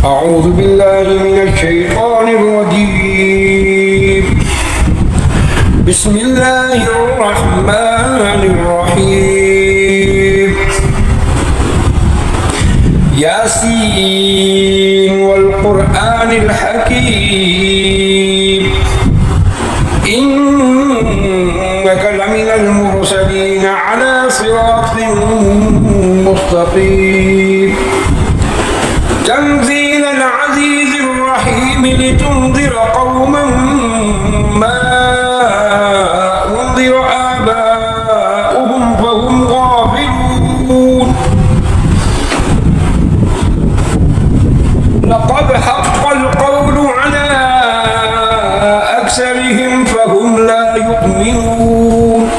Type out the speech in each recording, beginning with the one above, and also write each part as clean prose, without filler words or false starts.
أعوذ بالله من الشيطان الرجيم. بسم الله الرحمن الرحيم. ياسين والقرآن الحكيم إنك لمن المرسلين على صراط مستقيم تنزيل العزيز الرحيم لتنذر قوما ما أنذر آباؤهم فهم غافلون. لقد حق القول على أكثرهم فهم لا يؤمنون.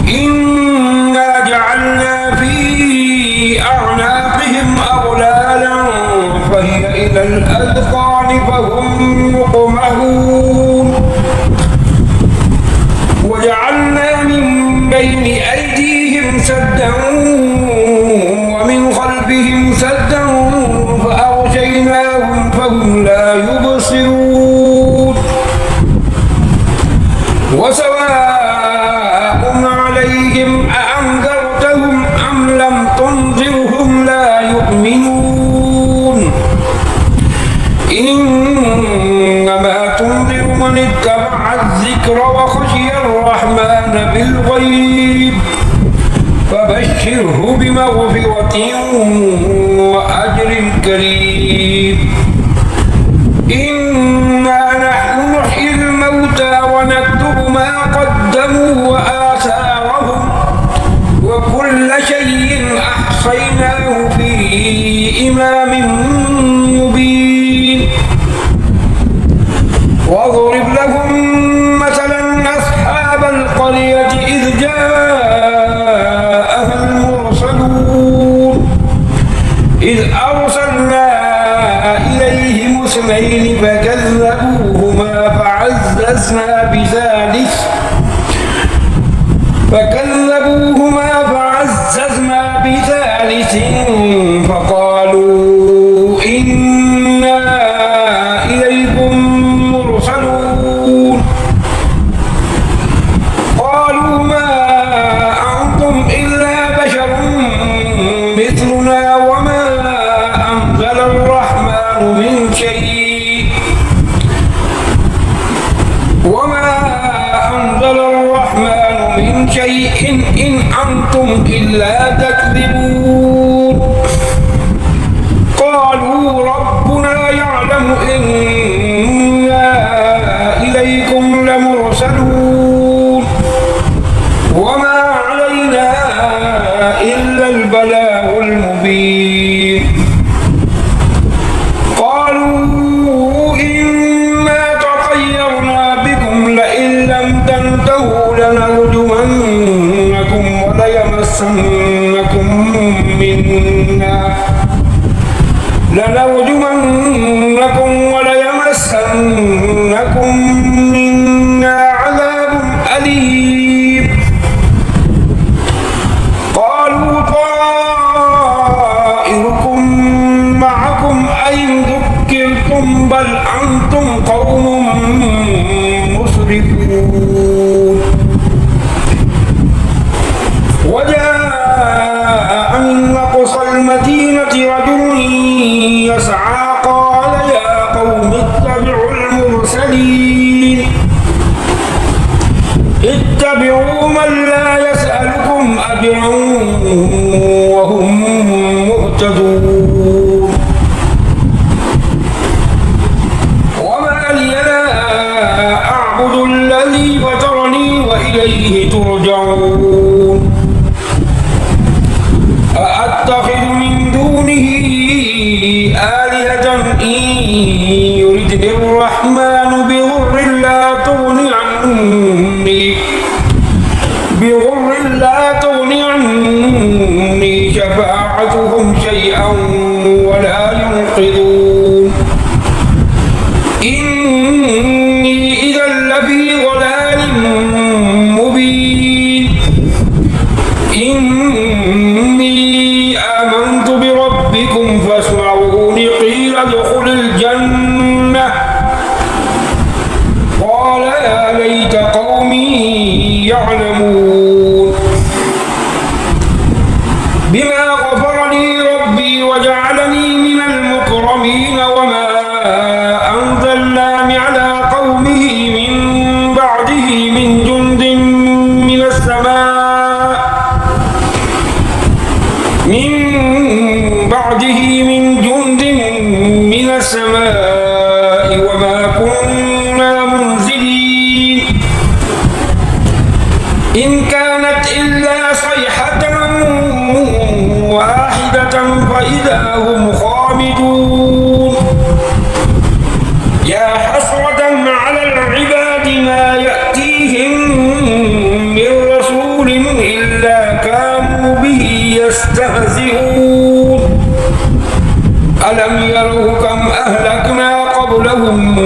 إنا جعلنا في أعناقهم أغلالا فهي إلى الأذقان فهم مقمحون. وجعلنا من بين أيديهم سدا ومن خلفهم سدا فأغشيناهم فهم لا يبصرون. وسواء عليهم أأنذرتهم أم لم تنذرهم لا يؤمنون. إنما تنذر من اتبع الذكر وخشي الرحمن بالغيب فبشره بمغفرة وأجر كريم. إنا نحن نحيي الموتى ونكتب ما قدموا وآثارهم وكل شيء أحصيناه في إمام مبين. واضرب لهم مثلا أصحاب القرية إذ جاءها المرسلون إذ أرسلنا إليهم اثنين فكذبوهما فعززنا بثالث فقالوا إنا إليكم مرسلون. قالوا ما أنتم إلا بشر مثلنا وما أنزل الرحمن من شيء إن أنتم إلا تكذبون. قالوا ربنا يعلم إنا إليكم لمرسلون وما علينا إلا البلاغ المبين. قالوا إنا تطيرنا بكم لئن لم تنتهوا لنرجمنكم وليمسنكم منا عذاب أليم. قالوا طائركم معكم أئن ذكرتم بل أنتم قوم مسرفون. وجاء من أقصى المدينة رجل يسعى قال يا قوم اتبعوا المرسلين اتبعوا من لا يسألكم أجرا وهم مهتدون. وما لي لا أعبد الذي فطرني وإليه ترجعون. أأتخذ من دونه آلهة إن يردني الرحمن بضر لا تغني عني شفاعتهم شيئا ولا ينقذون. إني إذا لفي ضلال مبين. ألم يروا كم أهلكنا قبلهم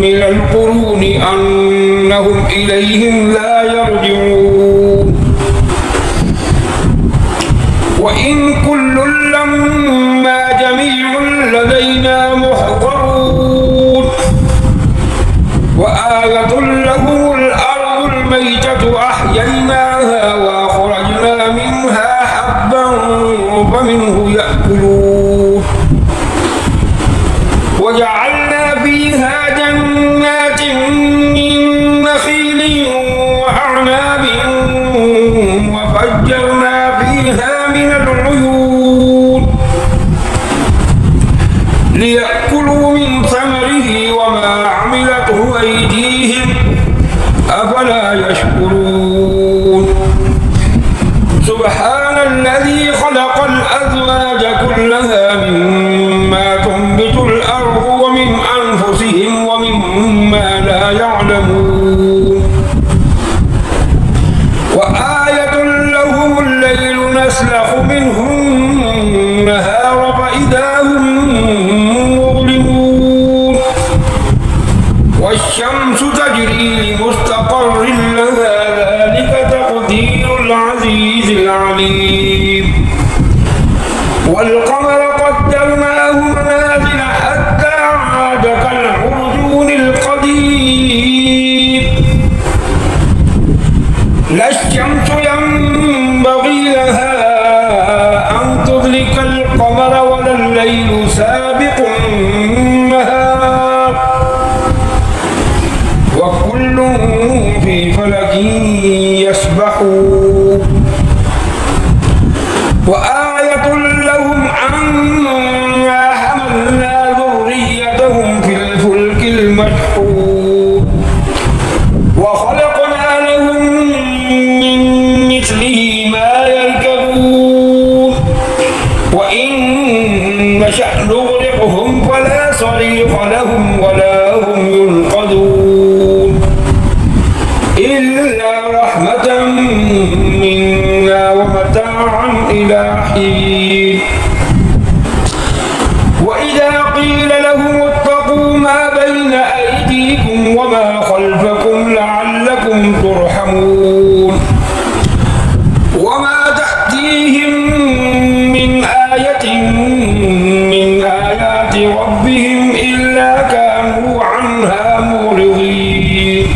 من القرون أنهم إليهم لا يرجعون وإن كل لما جميع لدينا محضرون وآية لهم الأرض الميتة أحييناها وأخرجنا منها حبا فمنه يأكلون وجعلنا فيها جنات من نخيل وأعناب وفجرنا فيها من العيون ليأكلوا من ثمره وما عملته أيديهم أفلا يشكرون سبحان الذي خلق الأزواج كلها مما تنبت الأرض ومن أنفسهم ومما لا يعلمون وآية لهم الليل نسلخ منه النهار فإذا هم مظلمون والشمس تجري لمستقر لها ذلك تقدير العزيز العليم والقمر قدرناه منازل حتى عاد كالعرجون القديم لا الشمس ينبغي لها أن تدرك القمر ولا الليل سابق النهار وكل في فلك يسبحون وآية لهم أنا حملنا ذريتهم في الفلك المشحون وخلقنا لهم من مثله ما يركبون وإن نشأ نغرقهم فلا صريخ لهم ولا هم ينقذون إلا رحمة منا ومتاعا إلى حين وإذا قيل لهم اتقوا ما بين أيديكم وما خلفكم لعلكم ترحمون وما تأتيهم من آية من آيات ربهم إلا كانوا عنها معرضين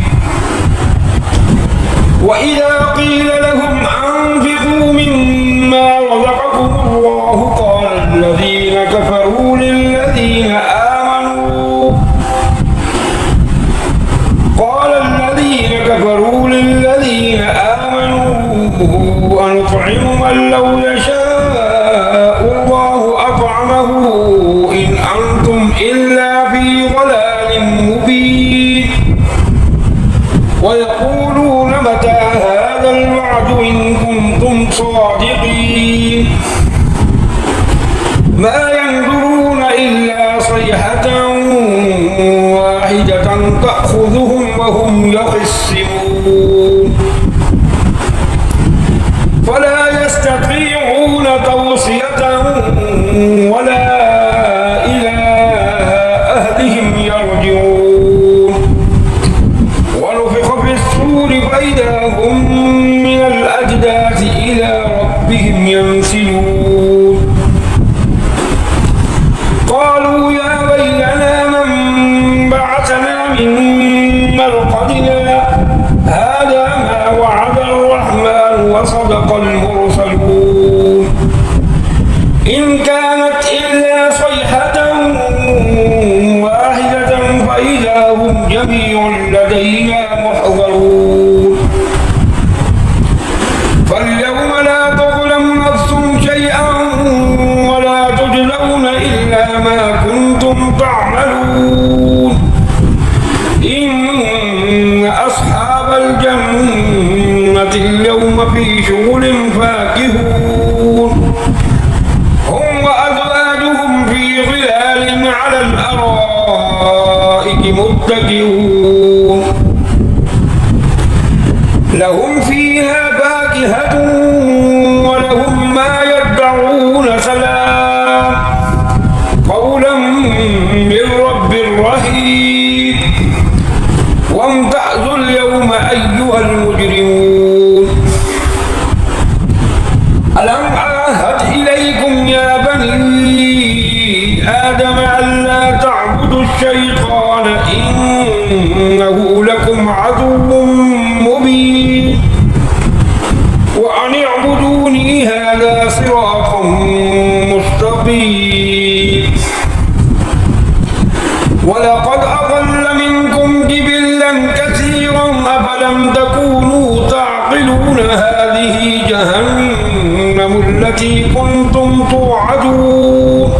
وإذا قيل لهم أنفقوا مما رزقكم الله قال الذين كفروا للذين آمنوا أنطعم من لو يشاء الله أطعمه إن أنتم إلا في ضلال مبين ويقولون متى هذا الوعد إن كنتم صادقين ما ينظرون إلا صيحة واحدة تأخذهم وهم يخصمون فلا يستطيعون توصية ولا إلى أهلهم يرجعون ونفخ في الصور فإذا هم من الأجداث إلى ربهم ينسلون قالوا يا ويلنا من بعثنا من مرقدنا هذا ما وعد الرحمن وصدق المرسلون إن كانت إلا صيحة واحدة فإذا هم جميع لدينا محضرون فاليوم لا تظلم نفس شيئا ولا تجزون إلا ما كنتم تعملون إن أصحاب الجنة اليوم في شغل فاكهون هم وأزواجهم في ظلال على الأرائك متكئون لهم فيها فاكهة ولهم ما يدعون سلام من رب رهيب وامتازوا اليوم أيها المجرمون ألم أعهد إليكم يا بني آدم ألا تعبدوا الشيطان إنه لكم عدو مبين وأن اعبدوني هذا صراط مستقيم ولقد أضل منكم جبلا كثيرا أفلم تكونوا تعقلون هذه جهنم التي كنتم توعدون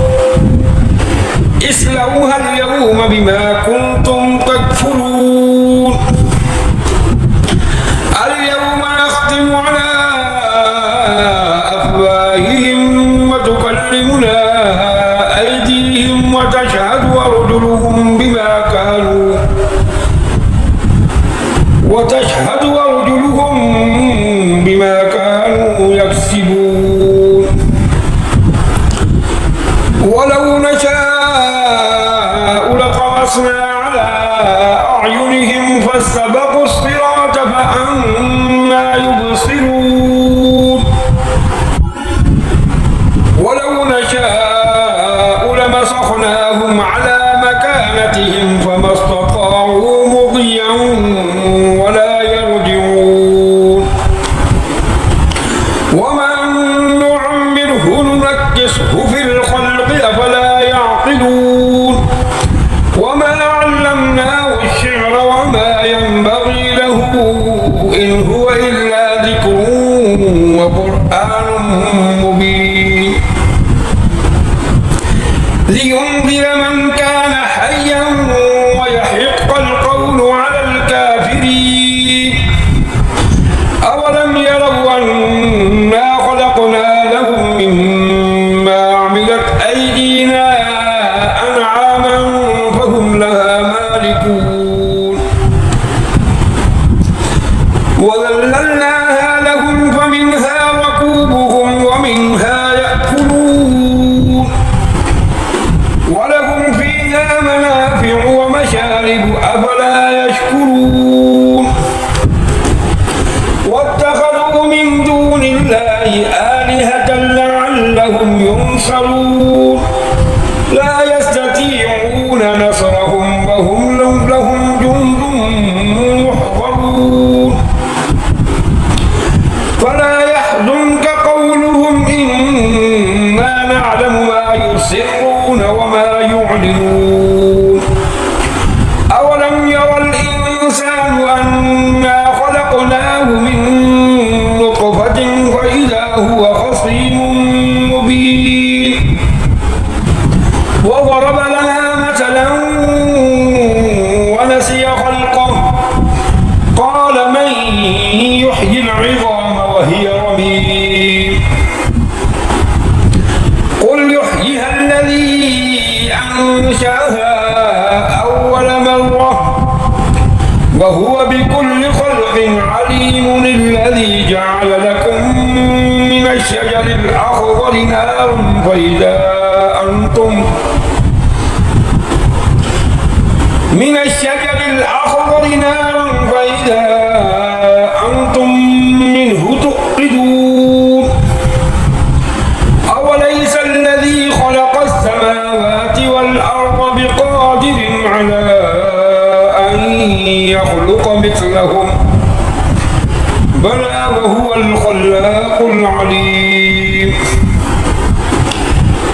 اصلوها اليوم بما كنتم تكفرون اليوم نختم على أفواههم وتكلمنا أيديهم وتشهد أرجلهم بما كانوا يكسبون ولو نشاء لطمسنا على أعينهم فاستبقوا الصراط فأنى يبصرون ولو نشاء لمسخناهم على مكانتهم فما استطاعوا مضيا ولا يرجعون ومن نعمره ننكسه في الخلق أفلا يعقلون وما علمناه الشعر وما ينبغي له إن هو إلا ذكر وقرآن مبين لينذر من كان حيا ويحق القول على الكافرين أولم يروا أنا خلقنا لهم مما عملت أيدينا أنعاما فهم لها مالكون وذللناها لهم فمنها ركوبهم ومنها يأكلون ولهم فيها منافع ومشارب أفلا يشكرون واتخذوا من دون الله آلهة لعلهم ينصرون لا يستطيعون نصرهم وهم لهم جند محضرون فلا يحزنك قولهم إنا نعلم ما يسرون وما يعلنون أولم يرى الإنسان أنا خلقناه من نطفة فإذا هو خصيم مبين وضرب لنا مثلا ونسي خلقه قال من يحيي العظام وهي رميم قل يحييها الذي أنشأها أول مرة وهو بكل خلق عليم الذي جعل لكم من الشجر الأخضر نارا فإذا أنتم منه توقدون أوليس الذي خلق السماوات والأرض بقادر على أن يخلق مثلهم بلى وهو الخلاق العليم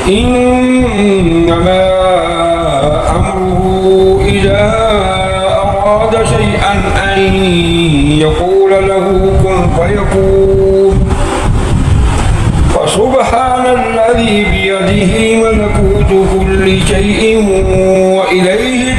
إنما أمره إذا أراد شيئا أن يقول له كن فيكون فسبحان الذي بيده ملكوت كل شيء وإليه